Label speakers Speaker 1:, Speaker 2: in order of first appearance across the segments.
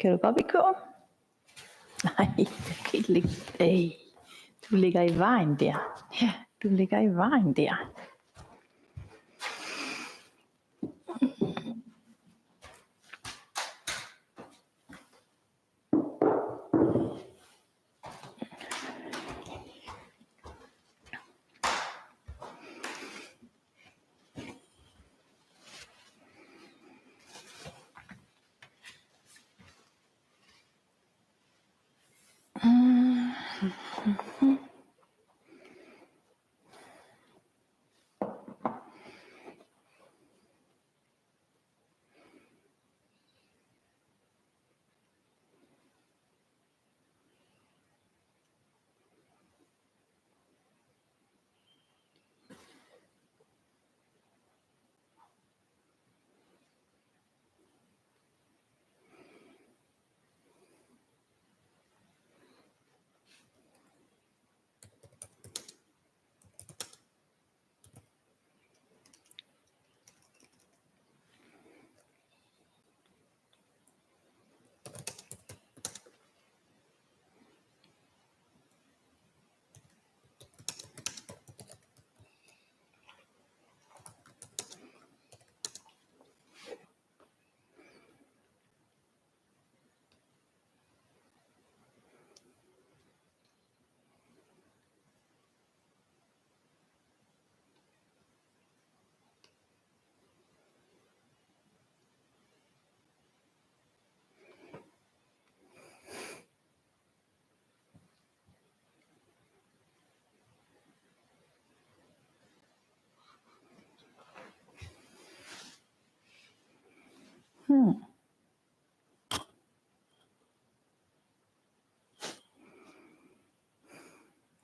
Speaker 1: Kan du godt gå? Nej, du kan ikke ligge. Du ligger i vejen der. Ja, du ligger i vejen der.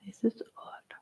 Speaker 1: This is odd.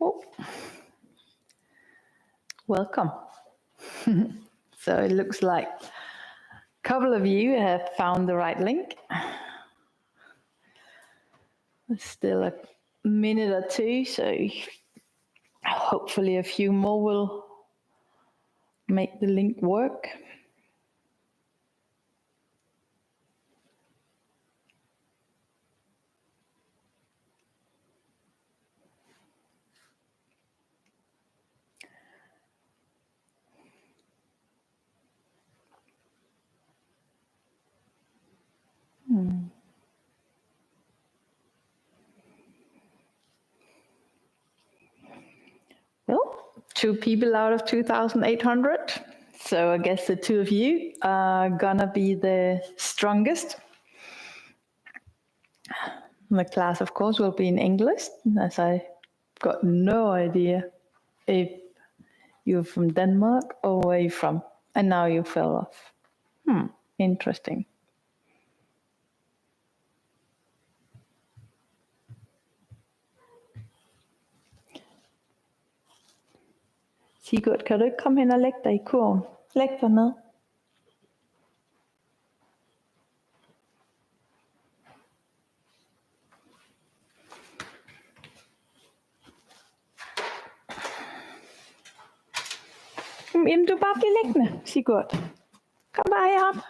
Speaker 1: Oh, welcome. So it looks like a couple of you have found the right link. There's still a minute or two, so hopefully a few more will make the link work. Well, 2 people out of 2,800. So I guess the 2 of you are gonna be the strongest. The class, of course, will be in English, as I got no idea if you're from Denmark or where you're from. And now you fell off. Interesting. Sigurd, kan du ikke komme hen og lægge dig i kurven? Læg dig ned. Jamen, du bare blive liggende, Sigurd. Kom bare herop.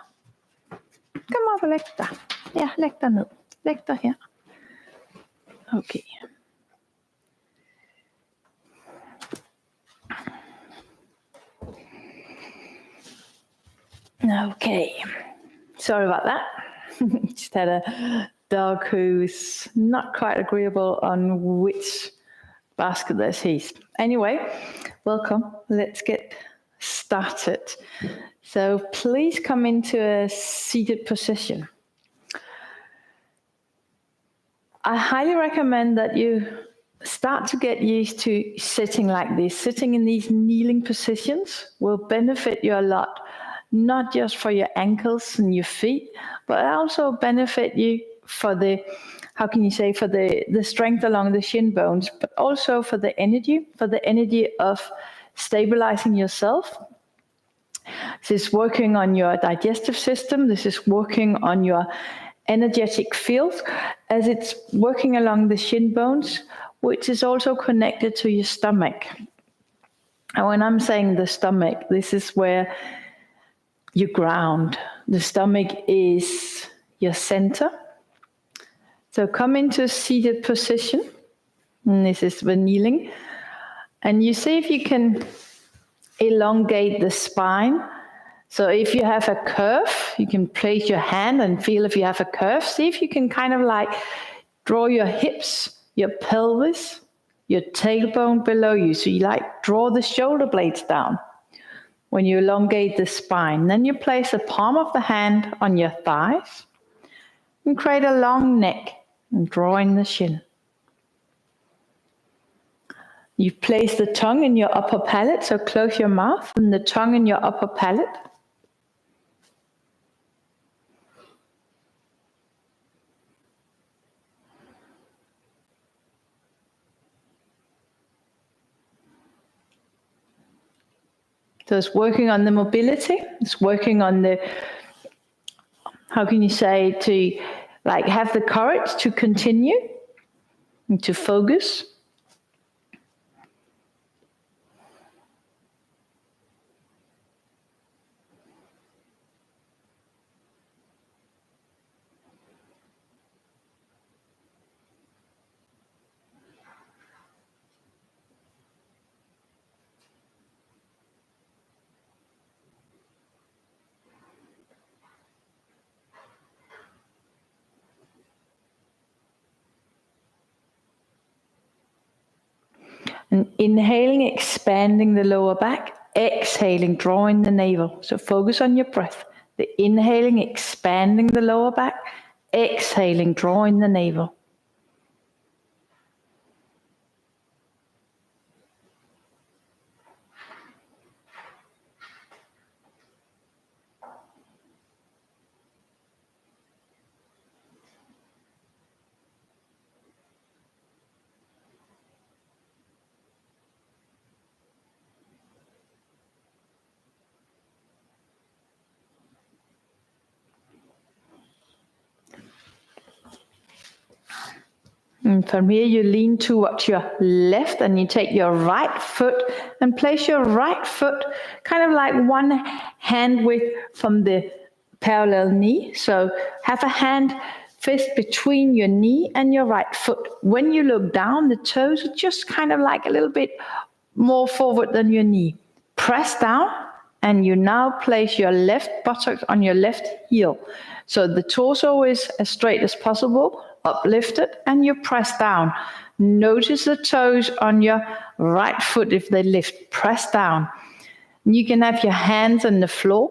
Speaker 1: Kom op og læg dig. Ja, læg dig ned. Læg dig her. Okay. Okay. Sorry about that. Just had a dog who's not quite agreeable on which basket there's his. Anyway, welcome. Let's get started. So please come into a seated position. I highly recommend that you start to get used to sitting like this. Sitting in these kneeling positions will benefit you a lot, not just for your ankles and your feet, but also benefit you for the, for the strength along the shin bones, but also for the energy of stabilizing yourself. This is working on your digestive system. This is working on your energetic field, as it's working along the shin bones, which is also connected to your stomach. And when I'm saying the stomach, this is where you ground. The stomach is your center. So come into a seated position, and this is the kneeling, and you see if you can elongate the spine. So if you have a curve, you can place your hand and feel if you have a curve. See if you can kind of like draw your hips, your pelvis, your tailbone below you. So you like draw the shoulder blades down when you elongate the spine. Then you place the palm of the hand on your thighs and create a long neck and draw in the shin. You place the tongue in your upper palate, so close your mouth and the tongue in your upper palate. So it's working on the mobility, it's working on the, to like have the courage to continue and to focus. And inhaling, expanding the lower back, exhaling, drawing the navel. So focus on your breath. The inhaling, expanding the lower back, exhaling, drawing the navel. And from here you lean towards your left and you take your right foot and place your right foot kind of like one hand width from the parallel knee. So have a hand fist between your knee and your right foot. When you look down, the toes are just kind of like a little bit more forward than your knee. Press down and you now place your left buttock on your left heel. So the torso is as straight as possible, uplifted, and you press down. Notice the toes on your right foot if they lift. Press down. You can have your hands on the floor.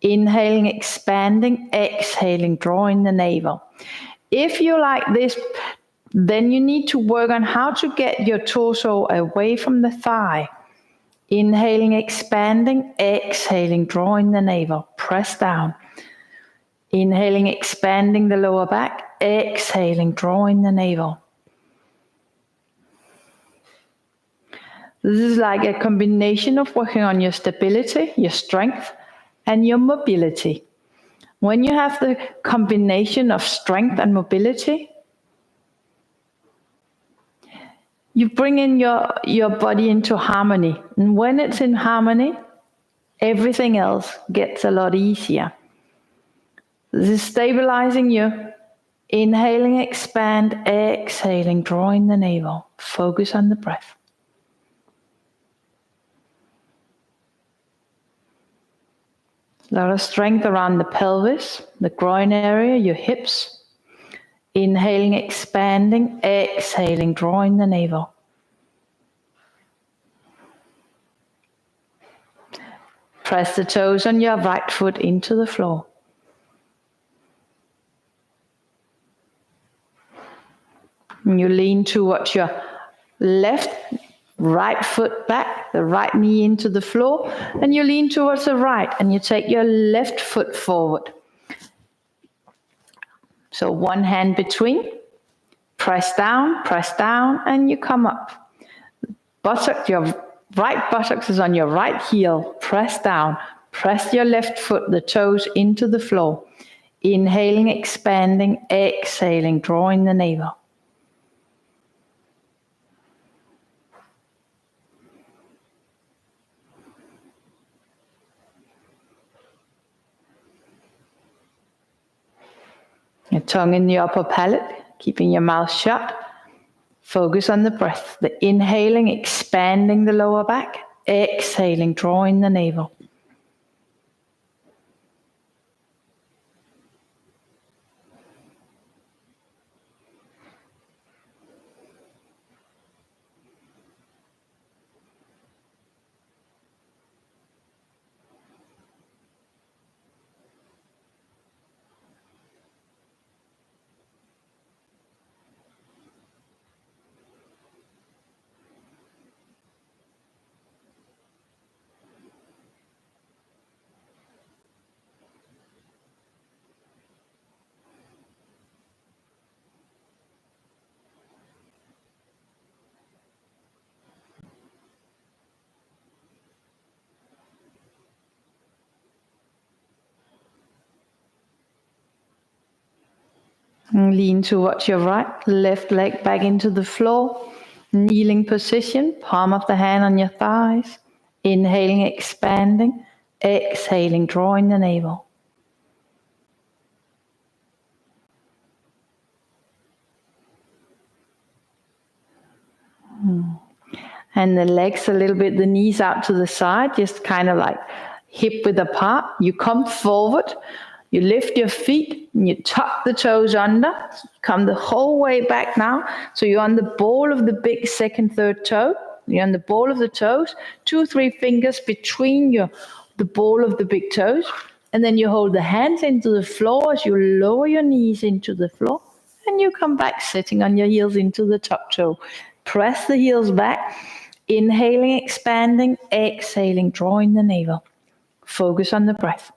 Speaker 1: Inhaling, expanding, exhaling, drawing the navel. If you like this, then you need to work on how to get your torso away from the thigh. Inhaling, expanding, exhaling, drawing the navel. Press down. Inhaling, expanding the lower back, exhaling, drawing the navel. This is like a combination of working on your stability, your strength, and your mobility. When you have the combination of strength and mobility, you bring in your body into harmony. And when it's in harmony, everything else gets a lot easier. This is stabilizing you. Inhaling, expand, exhaling, drawing the navel. Focus on the breath. A lot of strength around the pelvis, the groin area, your hips. Inhaling, expanding, exhaling, drawing the navel. Press the toes on your right foot into the floor. And you lean towards your right foot back, the right knee into the floor, and you lean towards the right, and you take your left foot forward. So one hand between, press down, and you come up. Your right buttocks is on your right heel, press down, press your left foot, the toes into the floor. Inhaling, expanding, exhaling, drawing the navel. Your tongue in the upper palate, keeping your mouth shut. Focus on the breath. The inhaling, expanding the lower back. Exhaling, drawing the navel. And lean towards your right, left leg back into the floor. Kneeling position, palm of the hand on your thighs. Inhaling, expanding. Exhaling, drawing the navel. And the legs a little bit, the knees out to the side, just kind of like hip width apart. You come forward, you lift your feet, and you tuck the toes under. Come the whole way back now. So you're on the ball of the big second, third toe. You're on the ball of the toes, 2, 3 fingers between the ball of the big toes. And then you hold the hands into the floor as you lower your knees into the floor. And you come back sitting on your heels into the top toe. Press the heels back. Inhaling, expanding, exhaling, drawing the navel. Focus on the breath.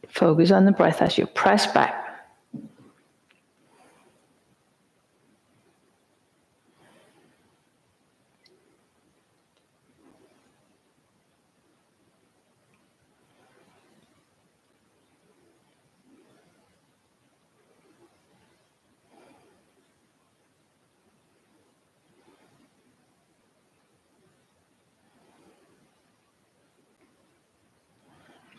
Speaker 1: Focus on the breath as you press back.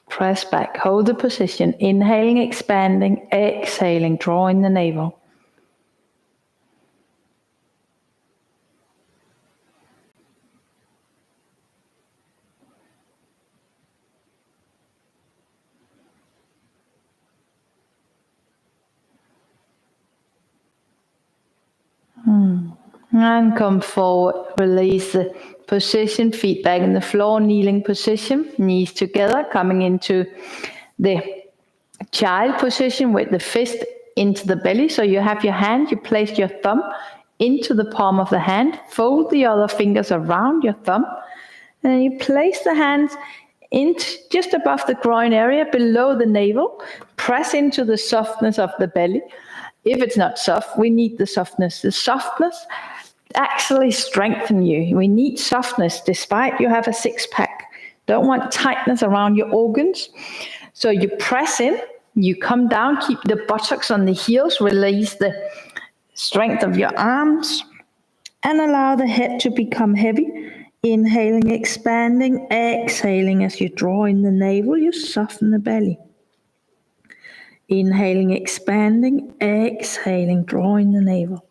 Speaker 1: Press back, hold the position, inhaling, expanding, exhaling, drawing the navel. And come forward, release the position, feet back in the floor, kneeling position, knees together, coming into the child position with the fist into the belly. So you have your hand, you place your thumb into the palm of the hand, fold the other fingers around your thumb, and then you place the hands just above the groin area, below the navel, press into the softness of the belly. If it's not soft, we need the softness. The softness actually strengthens you. We need softness despite you have a six-pack. Don't want tightness around your organs. So you press in, you come down, keep the buttocks on the heels, release the strength of your arms, and allow the head to become heavy. Inhaling, expanding, exhaling as you draw in the navel, you soften the belly. Inhaling, expanding, exhaling, drawing the navel.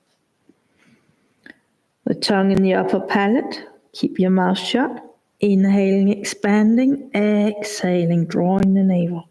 Speaker 1: The tongue in the upper palate, keep your mouth shut.
Speaker 2: Inhaling, expanding, exhaling, drawing the navel.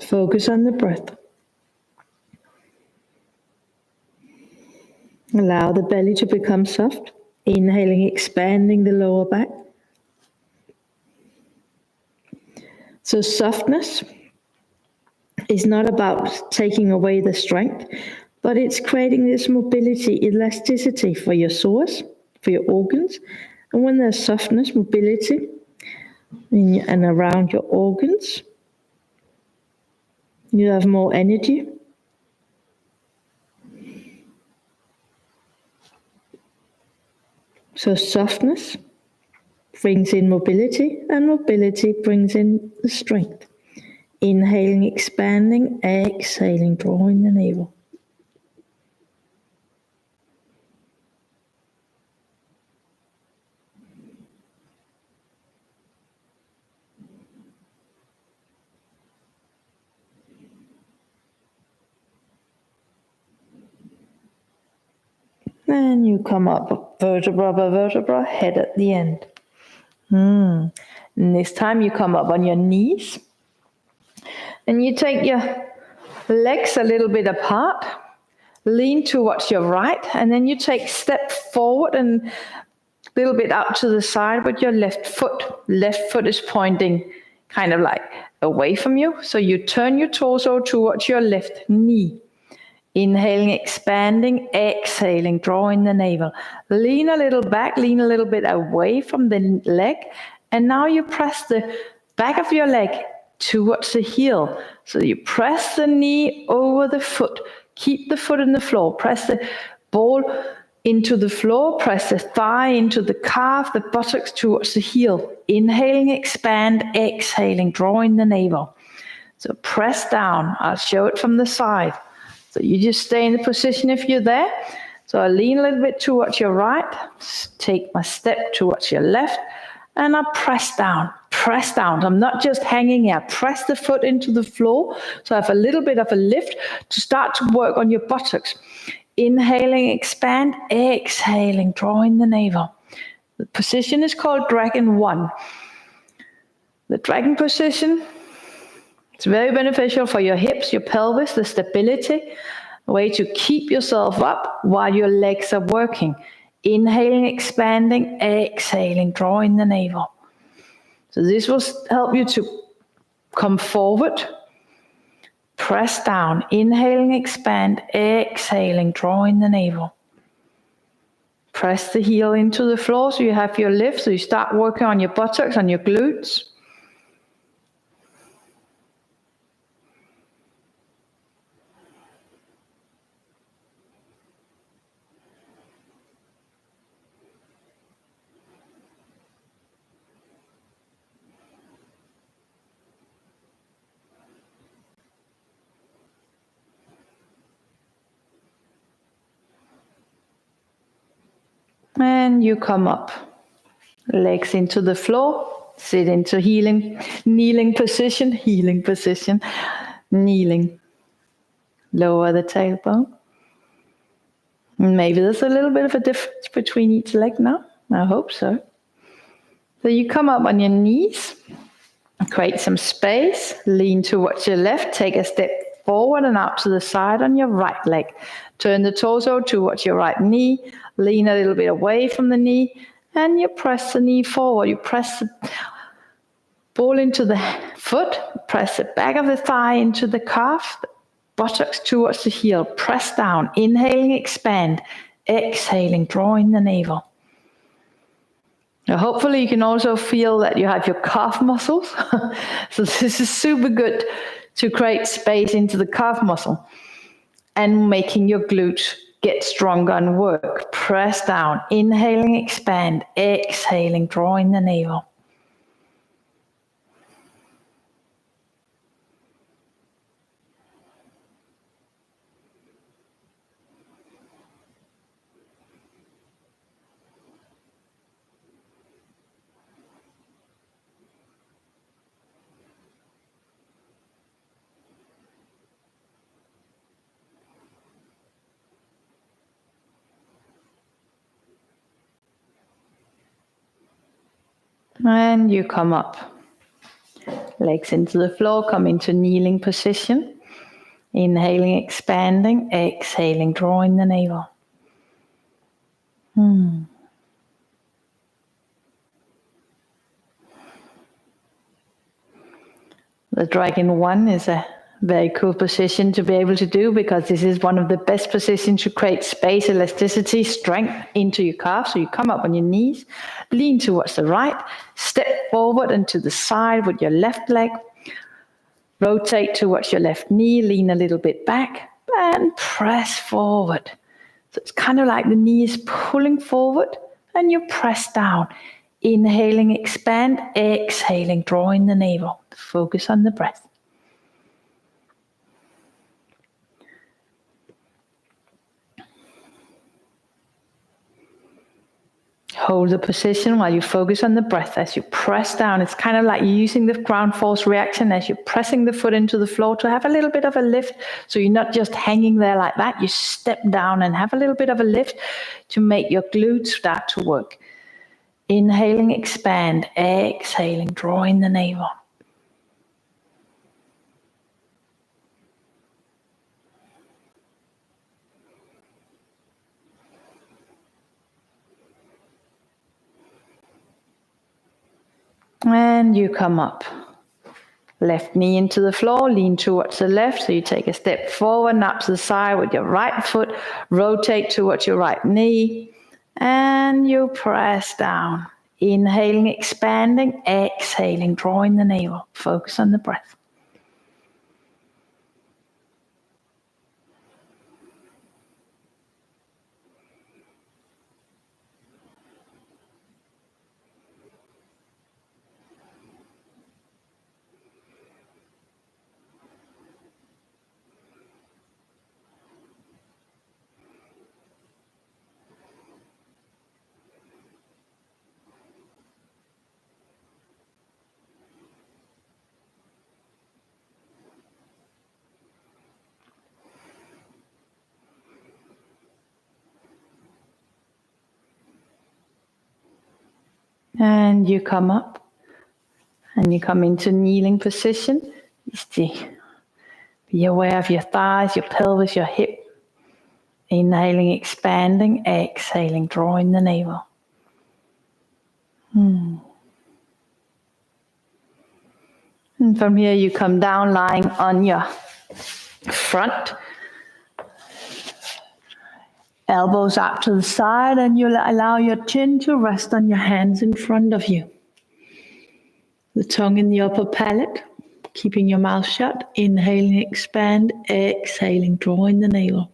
Speaker 2: Focus on the breath. Allow the belly to become soft. Inhaling, expanding the lower back. So softness is not about taking away the strength, but it's creating this mobility, elasticity for your psoas, for your organs. And when there's softness, mobility, and around your organs, you have more energy. So softness brings in mobility, and mobility brings in the strength. Inhaling, expanding, exhaling, drawing the navel. And you come up vertebra by vertebra, head at the end. And this time you come up on your knees. And you take your legs a little bit apart. Lean towards your right. And then you take step forward and a little bit out to the side with your left foot. Left foot is pointing kind of like away from you. So you turn your torso towards your left knee. Inhaling, expanding, exhaling, drawing the navel. Lean a little back, lean a little bit away from the leg. And now you press the back of your leg towards the heel. So you press the knee over the foot. Keep the foot in the floor. Press the ball into the floor. Press the thigh into the calf, the buttocks towards the heel. Inhaling, expand, exhaling, drawing the navel. So press down. I'll show it from the side. So you just stay in the position if you're there. So I lean a little bit towards your right, take my step towards your left, and I press down. Press down. I'm not just hanging here. Press the foot into the floor. So I have a little bit of a lift to start to work on your buttocks. Inhaling, expand, exhaling, drawing the navel. The position is called Dragon 1. The dragon position, it's very beneficial for your hips, your pelvis, the stability, a way to keep yourself up while your legs are working. Inhaling, expanding, exhaling, drawing the navel. So this will help you to come forward, press down, inhaling, expand, exhaling, drawing the navel. Press the heel into the floor so you have your lift, so you start working on your buttocks, on your glutes. And you come up, legs into the floor, sit into kneeling position, kneeling. Lower the tailbone. Maybe there's a little bit of a difference between each leg now. I hope so. So you come up on your knees, create some space, lean towards your left, take a step forward and out to the side on your right leg. Turn the torso towards your right knee, lean a little bit away from the knee, and you press the knee forward. You press the ball into the foot, press the back of the thigh into the calf, buttocks towards the heel. Press down, inhaling, expand, exhaling, drawing the navel. Now hopefully you can also feel that you have your calf muscles. So this is super good to create space into the calf muscle and making your glutes get stronger and work. Press down, inhaling, expand, exhaling, drawing the navel. And you come up. Legs into the floor, come into kneeling position. Inhaling, expanding, exhaling, drawing the navel. The Dragon 1 is a very cool position to be able to do because this is one of the best positions to create space, elasticity, strength into your calf. So you come up on your knees, lean towards the right, step forward and to the side with your left leg, rotate towards your left knee, lean a little bit back and press forward. So it's kind of like the knee is pulling forward and you press down. Inhaling, expand, exhaling, drawing the navel. Focus on the breath. Hold the position while you focus on the breath as you press down. It's kind of like you're using the ground force reaction as you're pressing the foot into the floor to have a little bit of a lift. So you're not just hanging there like that. You step down and have a little bit of a lift to make your glutes start to work. Inhaling, expand, exhaling, drawing the navel. And you come up. Left knee into the floor, lean towards the left. So you take a step forward, nap to the side with your right foot, rotate towards your right knee, and you press down. Inhaling, expanding, exhaling, drawing the navel. Focus on the breath. And you come up and you come into kneeling position. Be aware of your thighs, your pelvis, your hip. Inhaling, expanding, exhaling, drawing the navel. And from here you come down lying on your front. Elbows out to the side and you'll allow your chin to rest on your hands in front of you. The tongue in the upper palate, keeping your mouth shut. Inhaling, expand, exhaling, drawing the navel.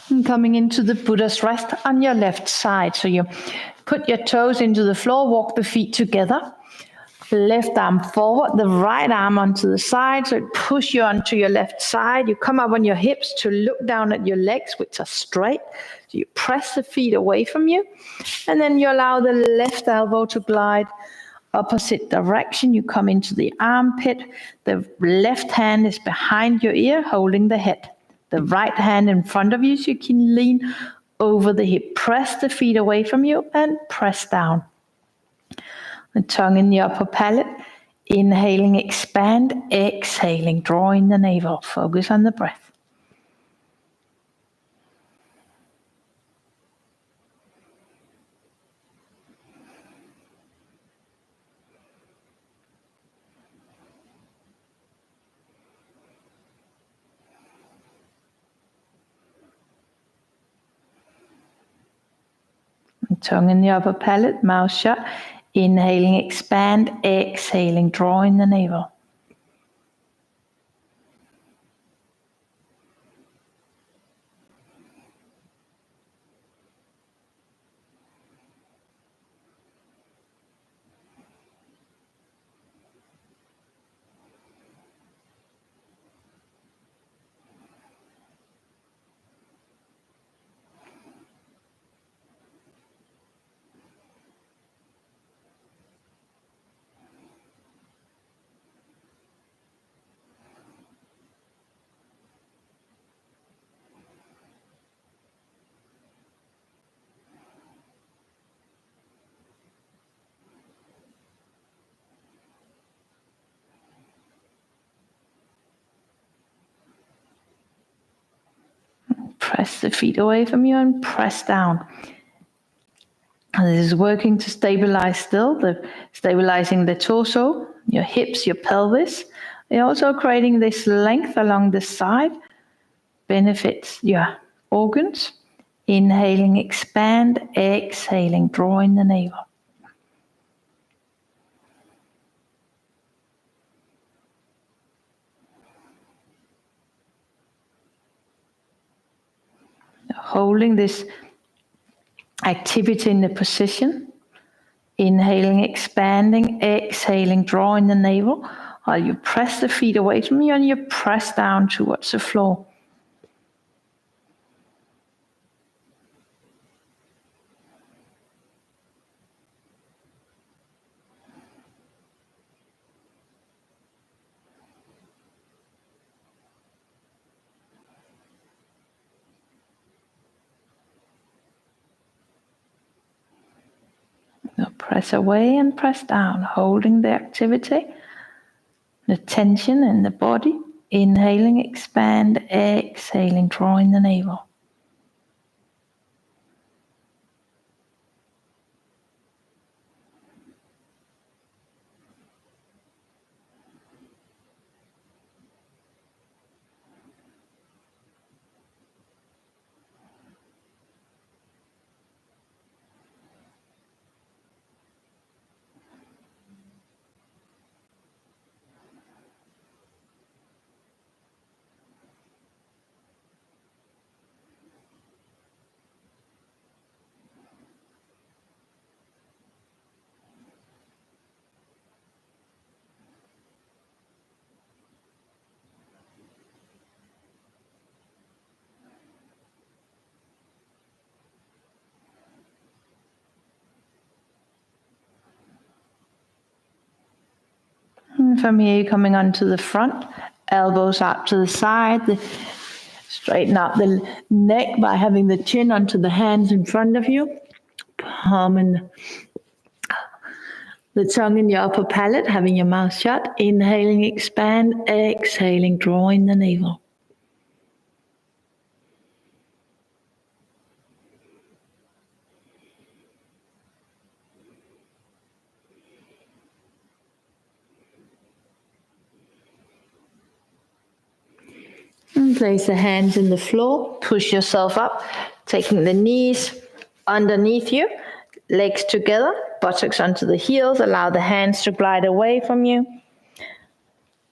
Speaker 2: And coming into the Buddha's rest on your left side. So you put your toes into the floor, walk the feet together. Left arm forward, the right arm onto the side. So it push you onto your left side. You come up on your hips to look down at your legs, which are straight. So you press the feet away from you. And then you allow the left elbow to glide opposite direction. You come into the armpit. The left hand is behind your ear, holding the head. The right hand in front of you so you can lean over the hip. Press the feet away from you and press down. The tongue in the upper palate. Inhaling, expand, exhaling, draw in the navel. Focus on the breath. Tongue in the upper palate, mouth shut. Inhaling, expand, exhaling, draw in the navel. Press the feet away from you and press down. And this is working to stabilize still, stabilizing the torso, your hips, your pelvis. You're also creating this length along the side, benefits your organs. Inhaling, expand, exhaling, draw in the navel. Holding this activity in the position. Inhaling, expanding, exhaling, draw in the navel. While you press the feet away from you and you press down towards the floor. Now press away and press down, holding the activity, the tension in the body. Inhaling, expand, exhaling, draw in the navel. And from here, coming onto the front, elbows out to the side, straighten out the neck by having the chin onto the hands in front of you, palm and the tongue in your upper palate, having your mouth shut. Inhaling, expand, exhaling, draw in the navel. And place the hands in the floor, push yourself up, taking the knees underneath you, legs together, buttocks onto the heels, allow the hands to glide away from you.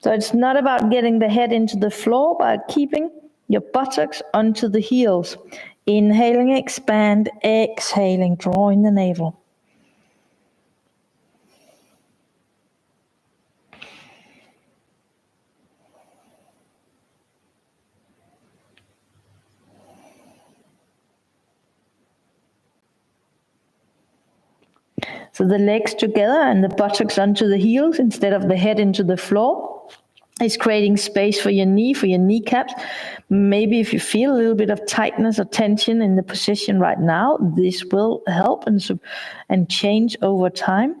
Speaker 2: So it's not about getting the head into the floor, but keeping your buttocks onto the heels. Inhaling, expand, exhaling, draw in the navel. So the legs together and the buttocks onto the heels instead of the head into the floor. It's creating space for your knee, for your kneecaps. Maybe if you feel a little bit of tightness or tension in the position right now, this will help and change over time.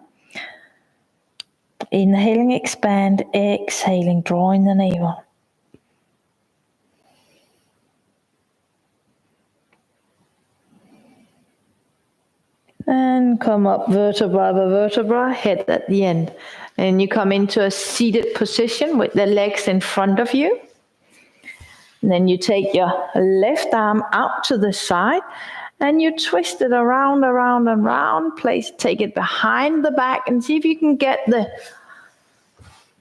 Speaker 2: Inhaling, expand, exhaling, drawing the navel. And come up vertebra by vertebra, head at the end. And you come into a seated position with the legs in front of you. And then you take your left arm out to the side and you twist it around, around, and around. Take it behind the back and see if you can get the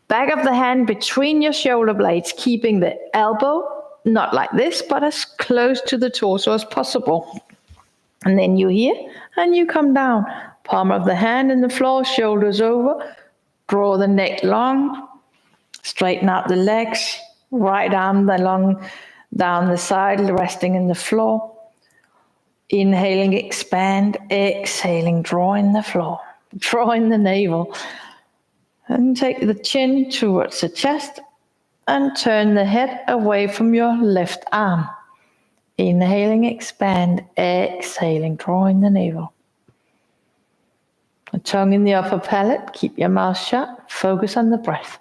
Speaker 2: back of the hand between your shoulder blades, keeping the elbow, not like this, but as close to the torso as possible. And then you here, and you come down. Palm of the hand in the floor, shoulders over. Draw the neck long. Straighten out the legs. Right arm along down the side, resting in the floor. Inhaling, expand. Exhaling, drawing the floor. Drawing the navel. And take the chin towards the chest. And turn the head away from your left arm. Inhaling, expand, exhaling, drawing the navel. The tongue in the upper palate, keep your mouth shut, focus on the breath.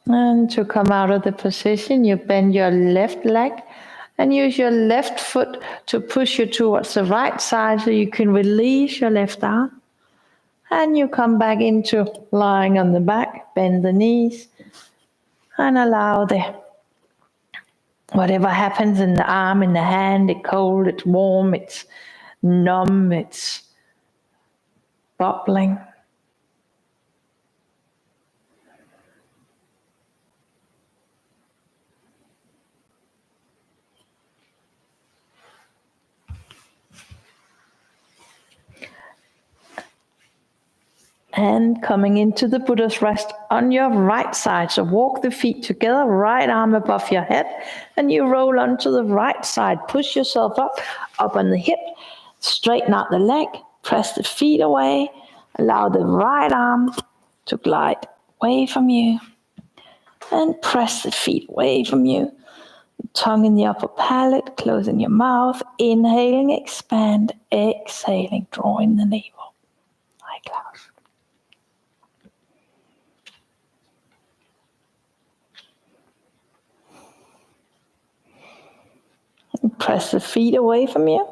Speaker 2: And to come out of the position, you bend your left leg and use your left foot to push you towards the right side so you can release your left arm. And you come back into lying on the back, bend the knees, and allow whatever happens in the arm, in the hand, it's cold, it's warm, it's numb, it's bubbling. And coming into the Buddha's rest on your right side. So walk the feet together, right arm above your head, and you roll onto the right side. Push yourself up on the hip, straighten out the leg, press the feet away, allow the right arm to glide away from you, and press the feet away from you. Tongue in the upper palate, closing your mouth, inhaling, expand, exhaling, drawing the navel. Hi, Klaus. Press the feet away from you.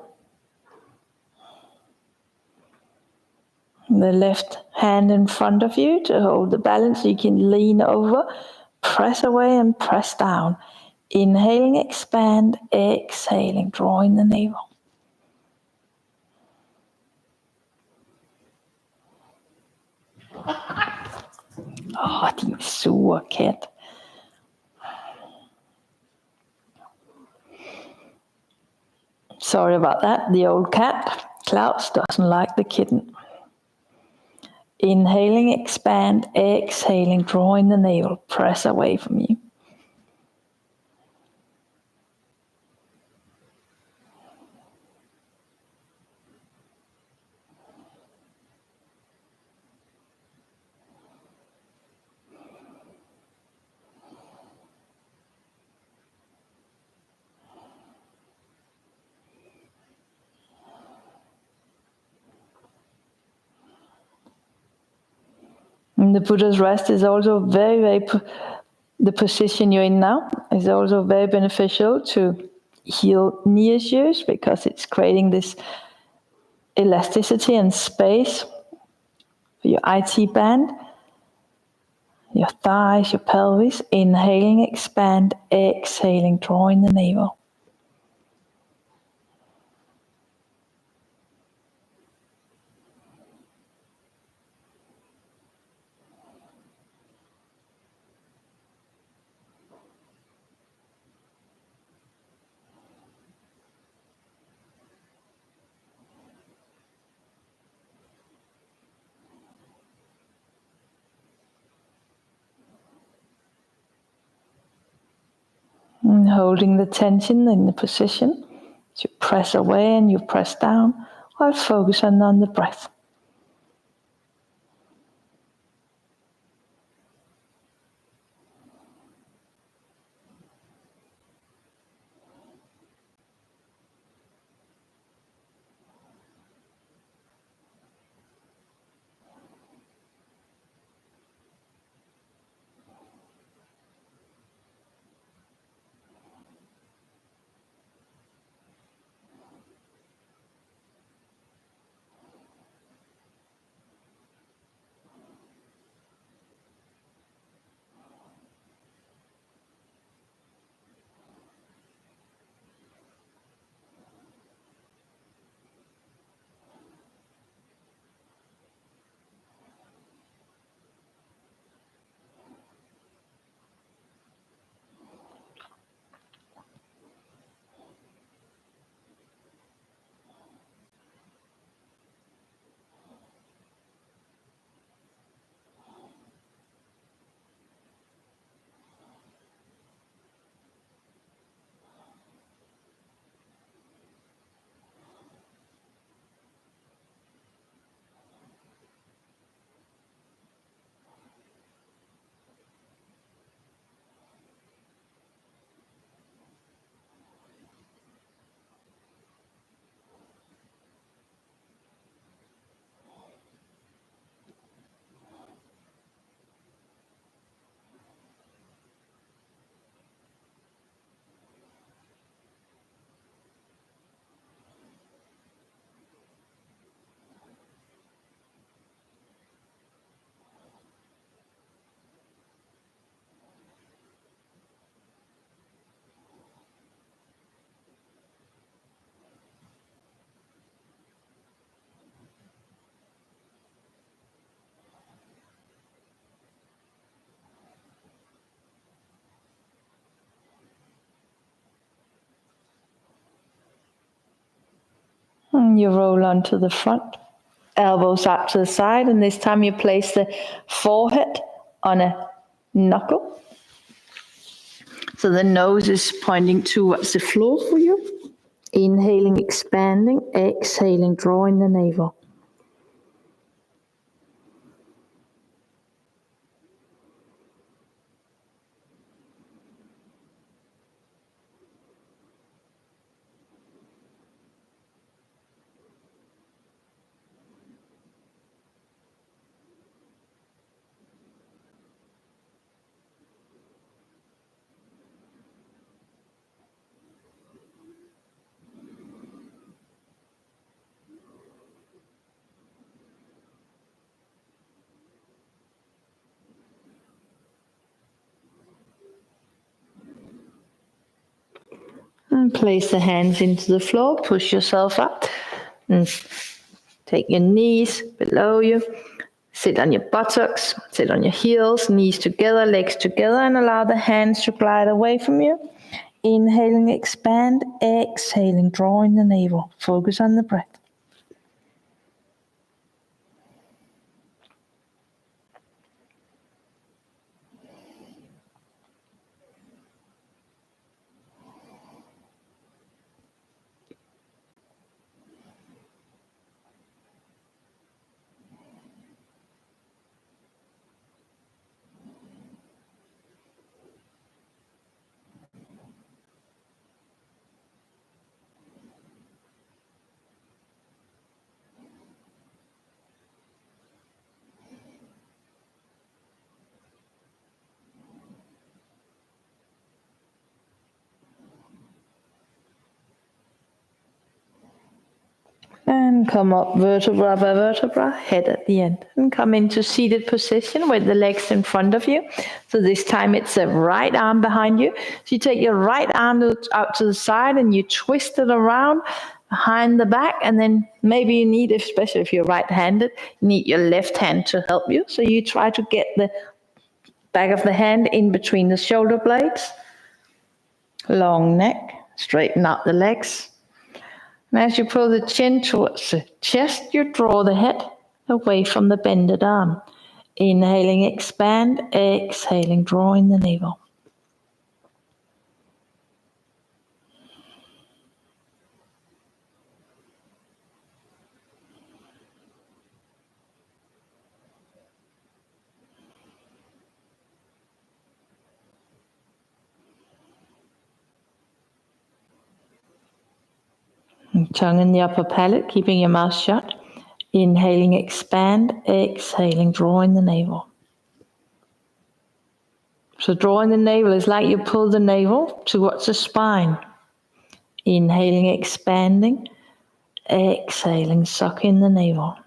Speaker 2: The left hand in front of you to hold the balance so you can lean over. Press away and press down. Inhaling, expand, exhaling, drawing the navel. Åh, din sure kat. Sorry about that. The old cat, Klaus, doesn't like the kitten. Inhaling, expand, exhaling, drawing the navel, press away from you. And the Buddha's rest is also the position you're in now is also very beneficial to heal knee issues because it's creating this elasticity and space for your IT band, your thighs, your pelvis. Inhaling, expand, exhaling, drawing the navel. And holding the tension in the position, you press away and you press down while focusing on the breath. And you roll onto the front, elbows out to the side, and this time you place the forehead on a knuckle. So the nose is pointing towards the floor for you. Inhaling, expanding, exhaling, drawing the navel. And place the hands into the floor, push yourself up, and take your knees below you. Sit on your buttocks, sit on your heels, knees together, legs together, and allow the hands to glide away from you. Inhaling, expand, exhaling, drawing the navel. Focus on the breath. And come up vertebra by vertebra, head at the end. And come into seated position with the legs in front of you. So this time it's the right arm behind you. So you take your right arm out to the side and you twist it around behind the back. And then maybe you need, especially if you're right-handed, you need your left hand to help you. So you try to get the back of the hand in between the shoulder blades. Long neck, straighten out the legs. And as you pull the chin towards the chest, you draw the head away from the bended arm. Inhaling, expand. Exhaling, drawing the navel. Tongue in the upper palate, keeping your mouth shut. Inhaling, expand. Exhaling, drawing the navel. So drawing the navel is like you pull the navel towards the spine. Inhaling, expanding. Exhaling, sucking the navel.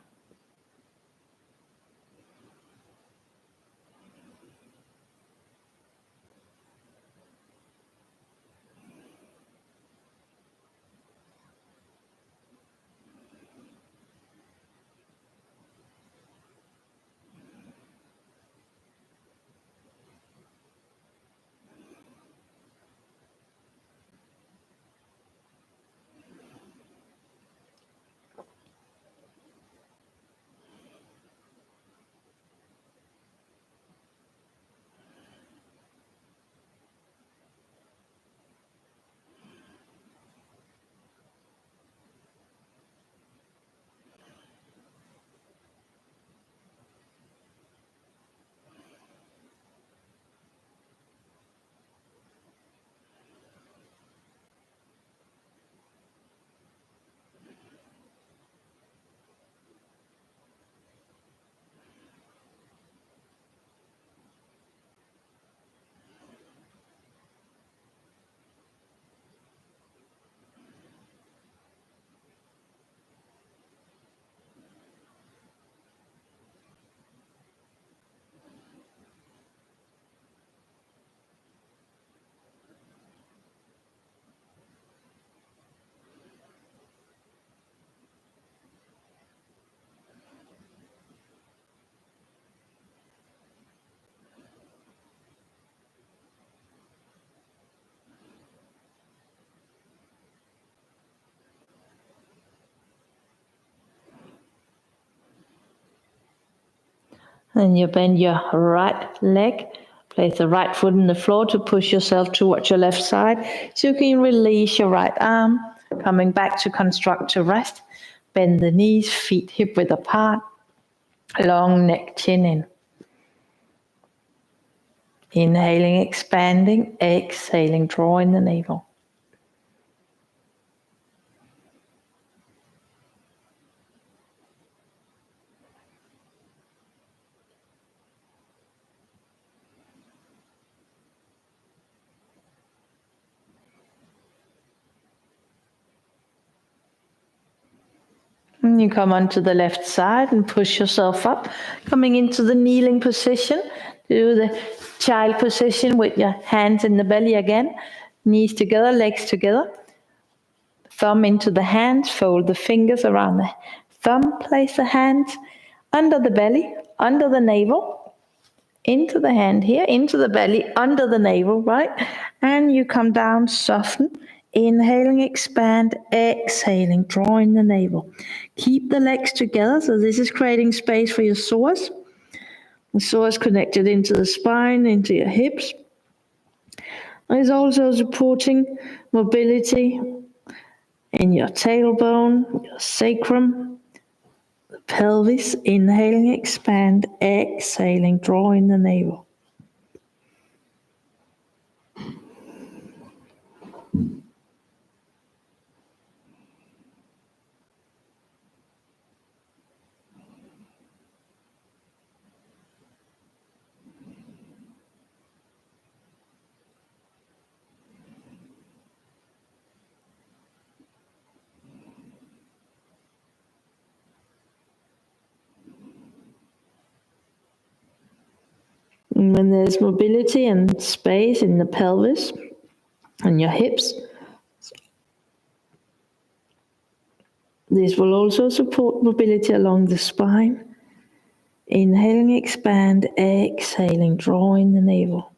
Speaker 2: Then you bend your right leg, place the right foot on the floor to push yourself towards your left side. So you can release your right arm, coming back to constructive rest. Bend the knees, feet hip width apart. Long neck, chin in. Inhaling, expanding. Exhaling, drawing the navel. And you come onto the left side and push yourself up, coming into the kneeling position. Do the child position with your hands in the belly again. Knees together, legs together. Thumb into the hands, fold the fingers around the thumb. Place the hands under the belly, under the navel, into the hand here, into the belly, under the navel, right? And you come down, soften. Inhaling, expand, exhaling, drawing the navel. Keep the legs together, so this is creating space for your psoas. The psoas connected into the spine, into your hips. It's also supporting mobility in your tailbone, your sacrum, the pelvis. Inhaling, expand, exhaling, drawing the navel. And when there's mobility and space in the pelvis and your hips, this will also support mobility along the spine. Inhaling, expand, exhaling, draw in the navel.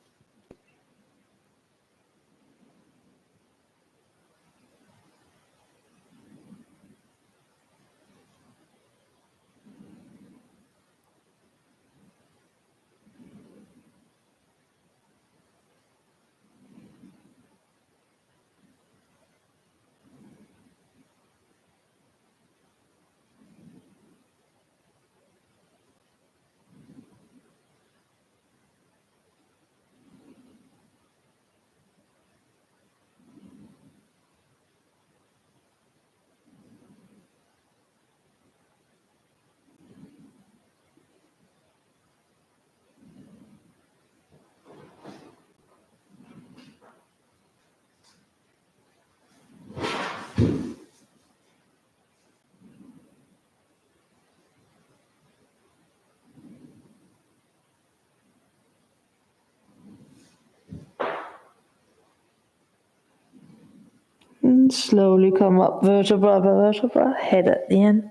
Speaker 2: And slowly come up vertebra by vertebra, head at the end.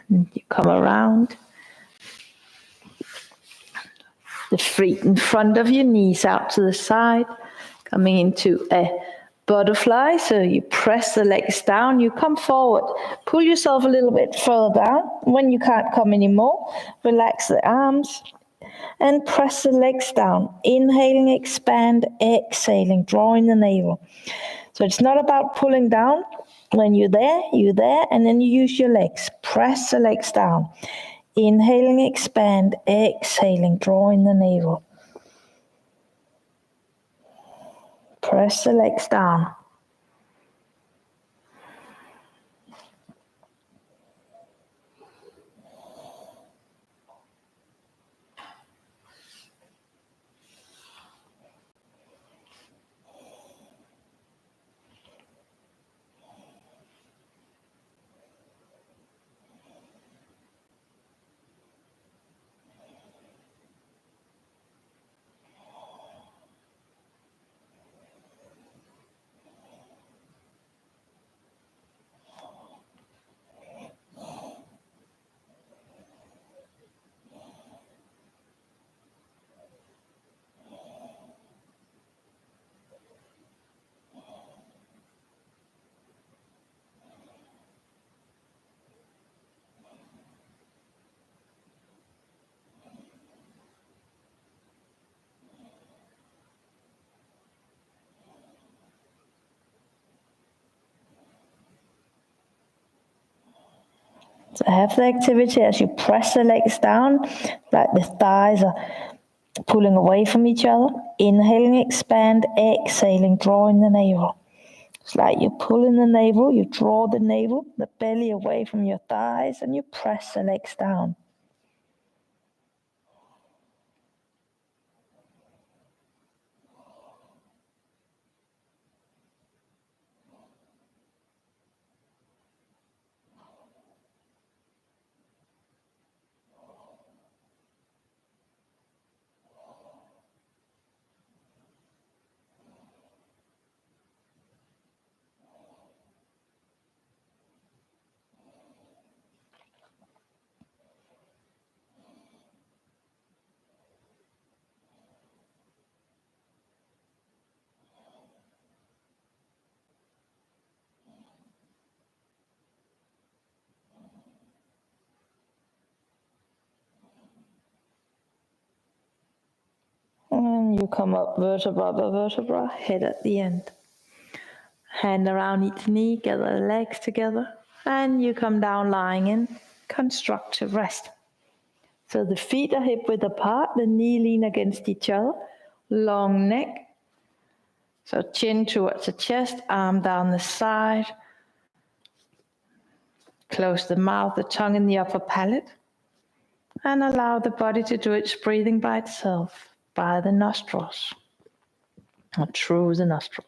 Speaker 2: And you come around. The feet in front of you, knees out to the side, coming into a butterfly. So you press the legs down, you come forward, pull yourself a little bit further down. When you can't come anymore, relax the arms and press the legs down. Inhaling, expand, exhaling, drawing the navel. So it's not about pulling down. When you're there, and then you use your legs. Press the legs down. Inhaling, expand, exhaling, drawing the navel. Press the legs down. So have the activity as you press the legs down, like the thighs are pulling away from each other. Inhaling, expand, exhaling, drawing the navel. It's like you pull in the navel, you draw the navel, the belly away from your thighs, and you press the legs down. And you come up vertebra by vertebra, head at the end. Hand around each knee, gather the legs together, and you come down lying in constructive rest. So the feet are hip width apart, the knee lean against each other, long neck. So chin towards the chest, arm down the side. Close the mouth, the tongue in the upper palate. And allow the body to do its breathing by itself, by the nostrils, or through the nostrils.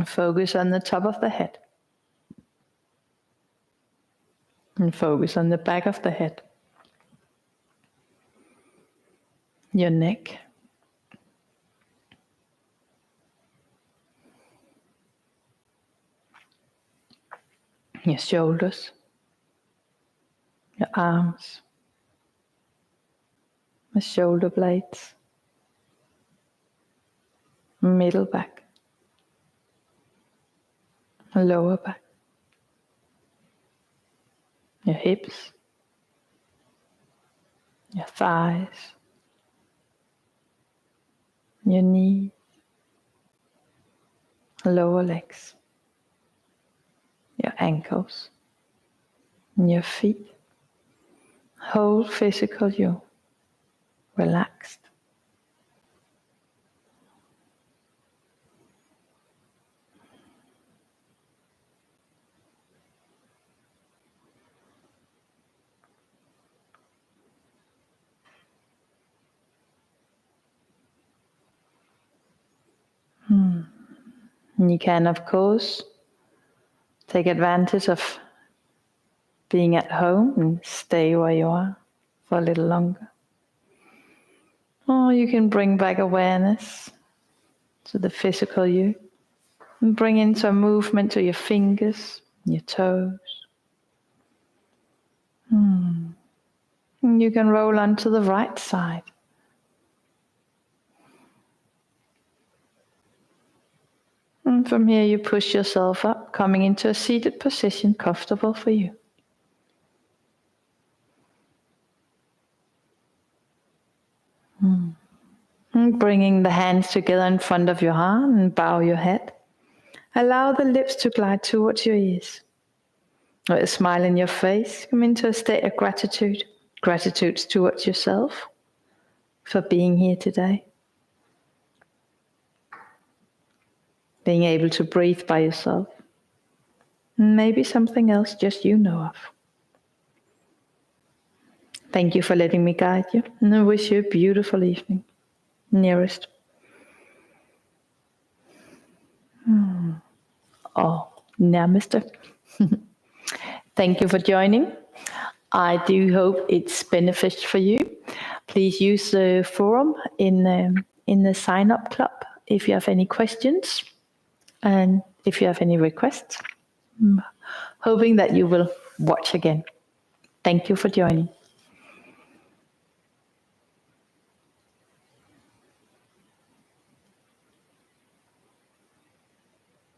Speaker 1: And focus on the top of the head. And focus on the back of the head. Your neck. Your shoulders. Your arms. The shoulder blades. Middle back. Lower back. Your hips. Your thighs. Your knees. Lower legs. Your ankles. And your feet. Whole physical you. Relaxed. And you can, of course, take advantage of being at home and stay where you are for a little longer. Or you can bring back awareness to the physical you and bring in some movement to your fingers, your toes. And you can roll onto the right side. And from here you push yourself up, coming into a seated position comfortable for you. And bringing the hands together in front of your heart and bow your head. Allow the lips to glide towards your ears. With a smile in your face, come into a state of gratitude. Gratitude towards yourself for being here today. Being able to breathe by yourself. And maybe something else just you know of. Thank you for letting me guide you, and I wish you a beautiful evening. Nearest. Oh, namaste. Thank you for joining. I do hope it's beneficial for you. Please use the forum in the sign up club if you have any questions and if you have any requests. Hoping that you will watch again. Thank you for joining.